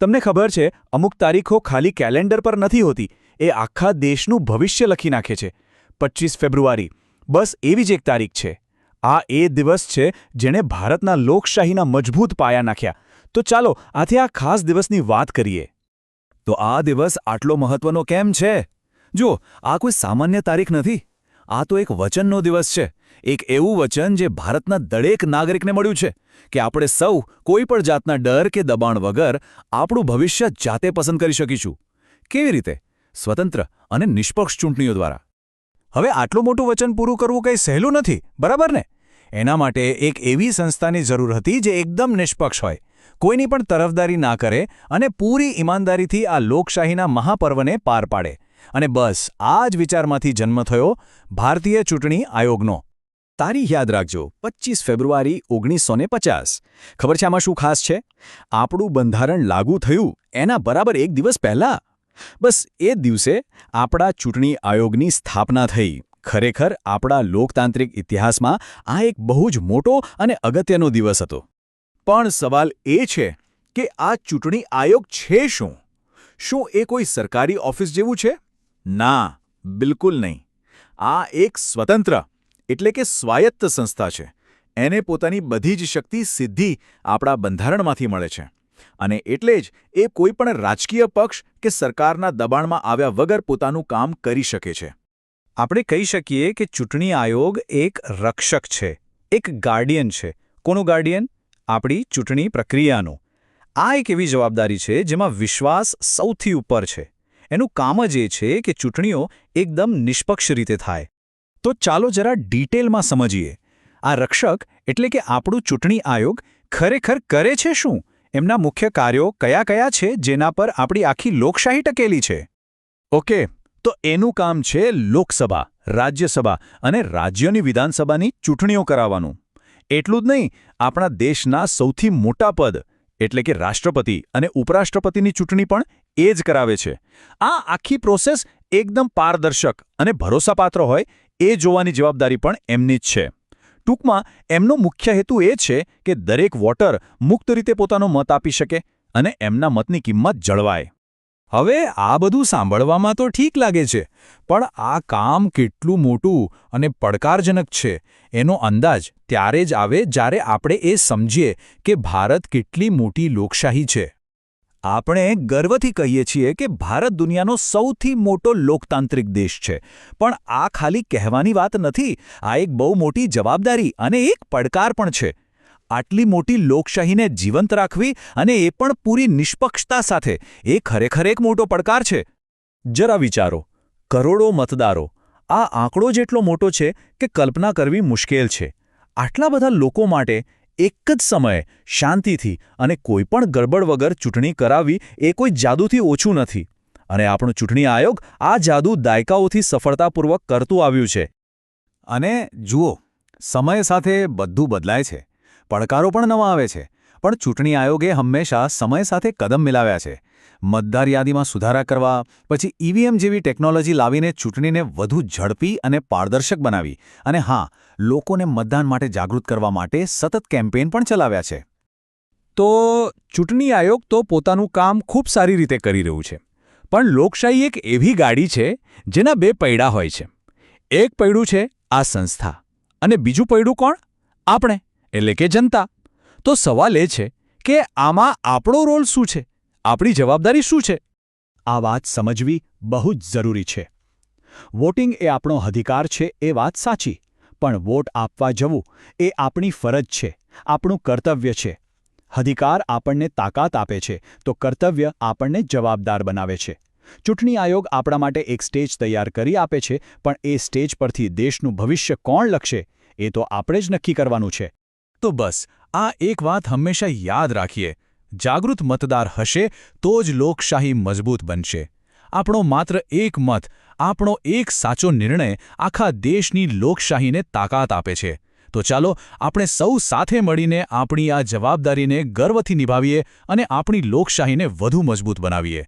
તમને ખબર છે, અમુક તારીખો ખાલી કેલેન્ડર પર નથી હોતી, એ આખા દેશનું ભવિષ્ય લખી નાખે છે. 25 ફેબ્રુઆરી બસ એવી જ એક તારીખ છે. આ એ દિવસ છે જેણે ભારતના લોકશાહીના મજબૂત પાયા નાખ્યા. તો ચાલો આથી આ ખાસ દિવસની વાત કરીએ. તો આ દિવસ આટલો મહત્વનો કેમ છે? જુઓ, આ કોઈ સામાન્ય તારીખ નથી. આ તો એક વચનનો દિવસ છે. એક એવું વચન જે ભારતના દરેક નાગરિકને મળ્યું છે કે આપણે સૌ કોઈ પણ જાતના ડર કે દબાણ વગર આપણું ભવિષ્ય જાતે પસંદ કરી શકીશું. કેવી રીતે? સ્વતંત્ર અને નિષ્પક્ષ ચૂંટણીઓ દ્વારા. હવે આટલું મોટું વચન પૂરું કરવું કંઈ સહેલું નથી, બરાબર ને? એના માટે એક એવી સંસ્થાની જરૂર હતી જે એકદમ નિષ્પક્ષ હોય, કોઈની પણ તરફદારી ના કરે અને પૂરી ઈમાનદારીથી આ લોકશાહીના મહાપર્વને પાર પાડે. અને બસ આ જ વિચારમાંથી જન્મ થયો ભારતીય ચૂંટણી આયોગનો. તારીખ યાદ રાખજો, 25 ફેબ્રુઆરી 1950. ખબર છે આમાં શું ખાસ છે? આપણું બંધારણ લાગુ થયું એના બરાબર એક દિવસ પહેલાં. બસ એ જ દિવસે આપણા ચૂંટણી આયોગની સ્થાપના થઈ. ખરેખર આપણા લોકતાંત્રિક ઇતિહાસમાં આ એક બહુ જ મોટો અને અગત્યનો દિવસ હતો. પણ સવાલ એ છે કે આ ચૂંટણી આયોગ છે શું? શું એ કોઈ સરકારી ઓફિસ જેવું છે? ના, બિલકુલ નહીં. આ એક સ્વતંત્ર એટલે કે સ્વાયત્ત સંસ્થા છે. એને પોતાની બધી જ શક્તિ સીધી આપણા બંધારણમાંથી મળે છે. અને એટલે જ એ કોઈ પણ રાજકીય પક્ષ કે સરકારના દબાણમાં આવ્યા વગર પોતાનું કામ કરી શકે છે. આપણે કહી શકીએ કે ચૂંટણી આયોગ એક રક્ષક છે, એક ગાર્ડિયન છે. કોનું ગાર્ડિયન? આપણી ચૂંટણી પ્રક્રિયાનું. આ એક એવી જવાબદારી છે જેમાં વિશ્વાસ સૌથી ઉપર છે. એનું કામ જ એ છે કે ચૂંટણીઓ એકદમ નિષ્પક્ષ રીતે થાય. તો ચાલો જરા ડિટેલમાં સમજીએ. આ રક્ષક એટલે કે આપણું ચૂંટણી આયોગ ખરેખર કરે છે શું? એમના મુખ્ય કાર્યો કયા છે જેના પર આપણી આખી લોકશાહી ટકેલી છે? ઓકે, તો એનું કામ છે લોકસભા, રાજ્યસભા અને રાજ્યોની વિધાનસભાની ચૂંટણીઓ કરાવવાનું. એટલું જ નહીં, આપણા દેશના સૌથી મોટા પદ એટલે કે રાષ્ટ્રપતિ અને ઉપરાષ્ટ્રપતિની ચૂંટણી પણ એ જ કરાવે છે. આ આખી પ્રોસેસ એકદમ પારદર્શક અને ભરોસાપાત્ર હોય એ જોવાની જવાબદારી પણ એમની જ છે. ટૂંકમાં એમનો મુખ્ય હેતુ એ છે કે દરેક વોટર મુક્ત રીતે પોતાનો મત આપી શકે અને એમના મતની કિંમત જળવાય. હવે આ બધું સાંભળવામાં તો ઠીક લાગે છે, પણ આ કામ કેટલું મોટું અને પડકારજનક છે એનો અંદાજ ત્યારે જ આવે જ્યારે આપણે એ સમજીએ કે ભારત કેટલી મોટી લોકશાહી છે. આપણે ગર્વથી કહીએ છીએ કે ભારત દુનિયાનો સૌથી મોટો લોકતાંત્રિક દેશ છે, પણ આ ખાલી કહેવાની વાત નથી. આ એક બહુ મોટી જવાબદારી અને એક પડકાર પણ છે. આટલી મોટી લોકશાહીને જીવંત રાખવી અને એ પણ પૂરી નિષ્પક્ષતા સાથે, એ ખરેખર એક મોટો પડકાર છે. જરા વિચારો, કરોડો મતદારો. આ આંકડો જેટલો મોટો છે કે કલ્પના કરવી મુશ્કેલ છે. આટલા બધા લોકો માટે એક જ સમયે શાંતિથી અને કોઈપણ ગડબડ વગર ચૂંટણી કરાવવી એ કોઈ જાદુથી ઓછું નથી. અને આપણું ચૂંટણી આયોગ આ જાદુ દાયકાઓથી સફળતાપૂર્વક કરતું આવ્યું છે. અને જુઓ, સમય સાથે બધું બદલાય છે. પડકારો પણ નવા આવે છે. પણ ચૂંટણી આયોગે હંમેશા સમય સાથે કદમ મિલાવ્યા છે. મતદાર યાદીમાં સુધારા કરવા, પછી ઈવીએમ જેવી ટેકનોલોજી લાવીને ચૂંટણીને વધુ ઝડપી અને પારદર્શક બનાવી. અને હા, લોકોને મતદાન માટે જાગૃત કરવા માટે સતત કેમ્પેઇન પણ ચલાવ્યા છે. તો ચૂંટણી આયોગ તો પોતાનું કામ ખૂબ સારી રીતે કરી રહ્યું છે. પણ લોકશાહી એક એવી ગાડી છે જેના બે પૈડા હોય છે. એક પૈડું છે આ સંસ્થા અને બીજું પૈડું કોણ? આપણે, એટલે કે જનતા. તો સવાલ એ છે કે આમાં આપણો રોલ શું છે? આપણી જવાબદારી શું છે? આ વાત સમજવી બહુ જ જરૂરી છે. વોટિંગ એ આપણો અધિકાર છે એ વાત સાચી, પણ વોટ આપવા જવું એ આપણી ફરજ છે, આપણું કર્તવ્ય છે. અધિકાર આપણને તાકાત આપે છે, તો કર્તવ્ય આપણને જવાબદાર બનાવે છે. ચૂંટણી આયોગ આપણા માટે એક સ્ટેજ તૈયાર કરી આપે છે, પણ એ સ્ટેજ પરથી દેશનું ભવિષ્ય કોણ લખશે એ તો આપણે જ નક્કી કરવાનું છે. તો બસ આ એક વાત હંમેશા યાદ રાખીએ. જાગૃત મતદાર હશે તો જ લોકશાહી મજબૂત બનશે. આપણો માત્ર એક મત, આપણો એક સાચો નિર્ણય આખા દેશની લોકશાહીને તાકાત આપે છે. તો ચાલો આપણે સૌ સાથે મળીને આપણી આ જવાબદારીને ગર્વથી નિભાવીએ અને આપણી લોકશાહીને વધુ મજબૂત બનાવીએ.